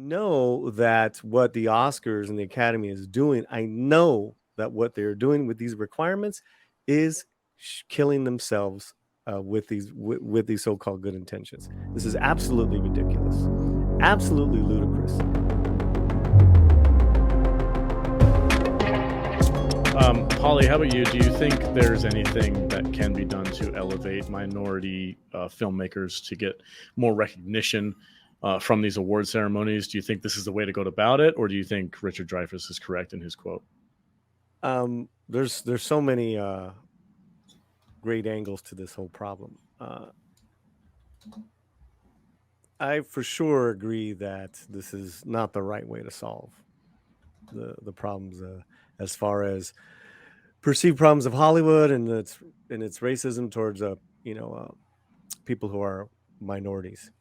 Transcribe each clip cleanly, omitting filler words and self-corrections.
know that what the Oscars and the Academy is doing, I know that what they're doing with these requirements is killing themselves with these so-called good intentions. This is absolutely ridiculous, absolutely ludicrous. Holly, how about you? Do you think there's anything that can be done to elevate minority filmmakers to get more recognition from these award ceremonies? Do you think this is the way to go about it, or do you think Richard Dreyfuss is correct in his quote? There's so many great angles to this whole problem. I for sure agree that this is not the right way to solve the problems as far as perceived problems of Hollywood and its racism towards people who are minorities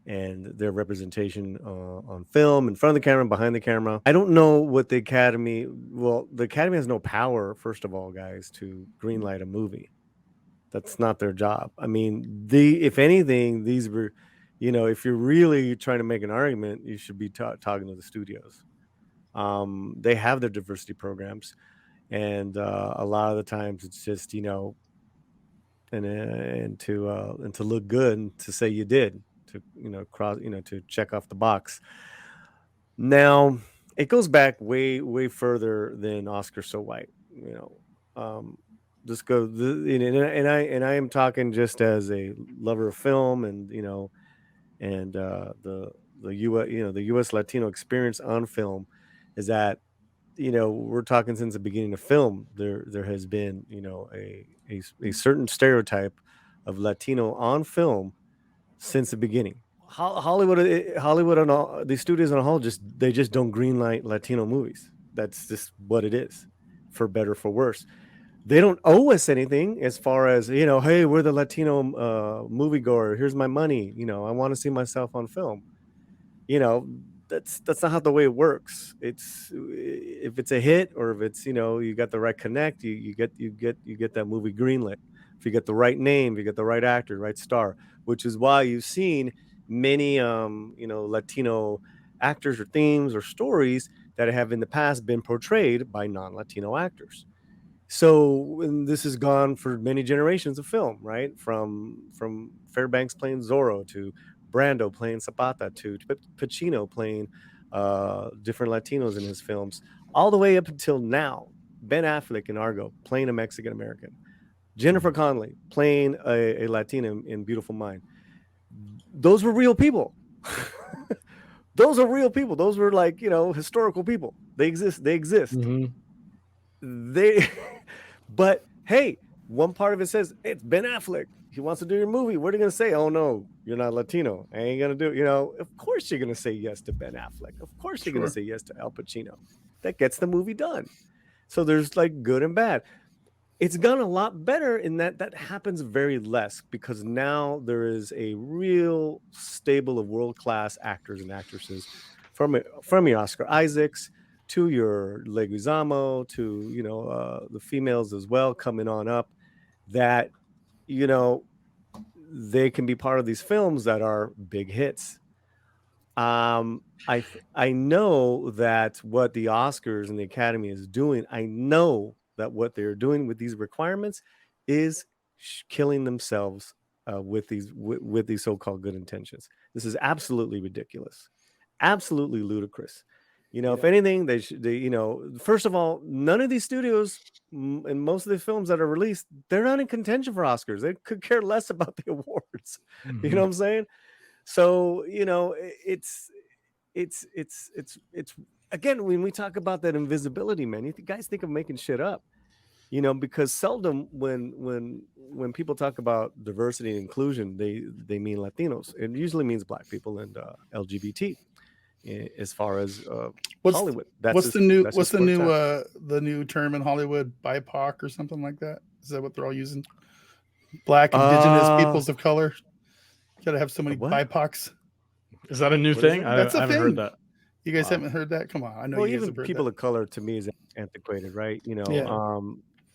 and their representation on film, in front of the camera, behind the camera. I don't know what the Academy. Well, the Academy has no power, first of all, guys, to greenlight a movie. That's not their job. I mean, if anything, these were, if you're really trying to make an argument, you should be talking to the studios. They have their diversity programs, and a lot of the times it's just and to look good and to say you did, to cross, to check off the box. Now it goes back way further than Oscar So White. Just go and I am talking just as a lover of film, and the U.S. the U.S. Latino experience on film is that we're talking since the beginning of film. There has been a certain stereotype of Latino on film since the beginning. Hollywood and all the studios on a whole they just don't greenlight Latino movies. That's just what it is, for better for worse. They don't owe us anything as far as hey, we're the Latino moviegoer. Here's my money. I want to see myself on film. That's not how the way it works. It's if it's a hit, or if it's you got the right connect, you get that movie greenlit. If you get the right name, if you get the right actor, right star, which is why you've seen many Latino actors or themes or stories that have in the past been portrayed by non-Latino actors. So this has gone for many generations of film, right? From Fairbanks playing Zorro, to Brando playing Zapata, to Pacino playing different Latinos in his films, all the way up until now. Ben Affleck in Argo playing a Mexican American, Jennifer Connelly playing a Latina in Beautiful Mind. Those were real people. Those are real people. Those were historical people. They exist. Mm-hmm. But hey, one part of it says it's Ben Affleck. He wants to do your movie. What are you going to say? Oh no, you're not Latino. I ain't going to do it. Of course you're going to say yes to Ben Affleck. Of course you're going to say yes to Al Pacino. That gets the movie done. So there's good and bad. It's gone a lot better in that happens very less, because now there is a real stable of world-class actors and actresses, from your Oscar Isaacs to your Leguizamo, to the females as well coming on up, that they can be part of these films that are big hits. I know that what the Oscars and the Academy is doing, I know that what they're doing with these requirements is killing themselves with these so-called good intentions. This is absolutely ridiculous, absolutely ludicrous. If anything, first of all, none of these studios and most of the films that are released, they're not in contention for Oscars. They could care less about the awards. Mm-hmm. You know what I'm saying? So, it's again, when we talk about that invisibility, man, you guys think of making shit up, because seldom when people talk about diversity and inclusion, they mean Latinos. It usually means Black people and LGBT. As far as Hollywood, what's the new term in Hollywood? BIPOC or something like that? Is that what they're all using? Black, Indigenous, peoples of color. You gotta have so many BIPOCs. Is that a new thing? I haven't heard that. You guys haven't heard that? Come on, I know. Well, you guys even have heard people that. of color to me is antiquated, right?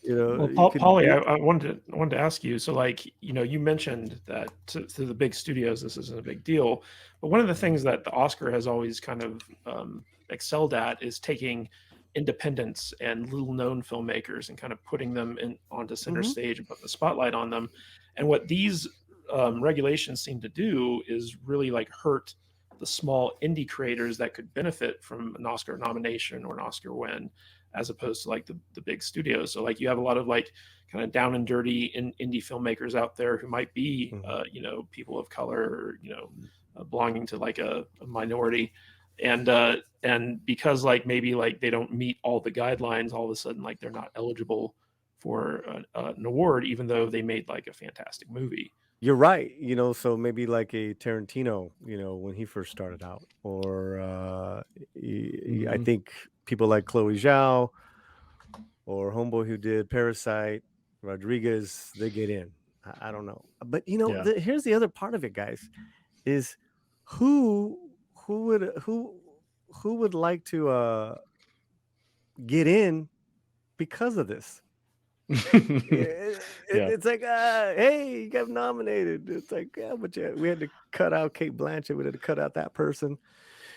Well, you could. Polly, I wanted to ask you. So, like, you mentioned that to the big studios, this isn't a big deal. But one of the things that the Oscar has always kind of excelled at is taking independents and little known filmmakers and kind of putting them onto center stage and putting the spotlight on them. And what these regulations seem to do is really like hurt the small indie creators that could benefit from an Oscar nomination or an Oscar win, as opposed to like the big studios. So like you have a lot of like kind of down and dirty indie filmmakers out there who might be people of color or belonging to like a minority, and because like maybe like they don't meet all the guidelines, all of a sudden like they're not eligible for an award, even though they made like a fantastic movie. You're right. So maybe like a Tarantino, when he first started out, or I think people like Chloe Zhao or Homeboy who did Parasite, Rodriguez, they get in. I don't know. But here's the other part of it, guys, is who would like to get in because of this? It's like, hey, you got nominated. It's like, yeah, but we had to cut out Kate Blanchett. We had to cut out that person.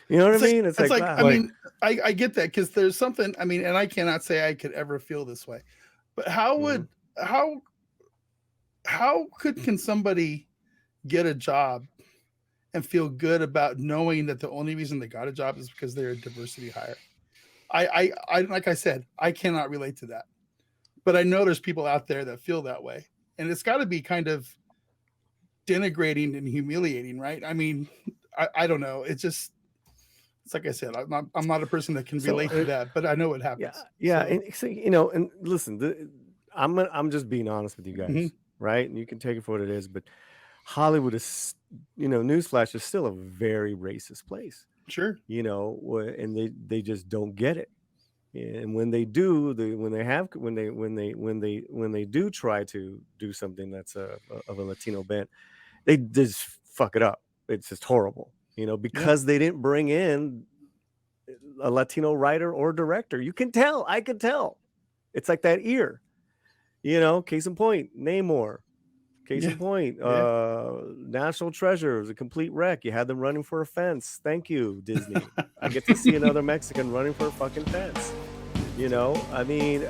You know what I mean? It's like wow. I mean, I get that, because there's something. I mean, and I cannot say I could ever feel this way, but can somebody get a job and feel good about knowing that the only reason they got a job is because they're a diversity hire? I like I said, I cannot relate to that. But I know there's people out there that feel that way. And it's got to be kind of denigrating and humiliating, right? I mean, I don't know. It's like I said, I'm not a person that can relate to that, but I know it happens. Yeah. So. And listen, I'm just being honest with you guys, right? And you can take it for what it is, but Hollywood is, newsflash, is still a very racist place. Sure. And they just don't get it. And when they do, when they do try to do something that's of a Latino bent, they just fuck it up. It's just horrible, because they didn't bring in a Latino writer or director. You can tell. I could tell. It's like that ear, case in point, Namor. Case in point, National Treasure was a complete wreck. You had them running for a fence. Thank you, Disney. I get to see another Mexican running for a fucking fence. I mean,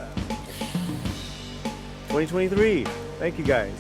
2023. Thank you, guys.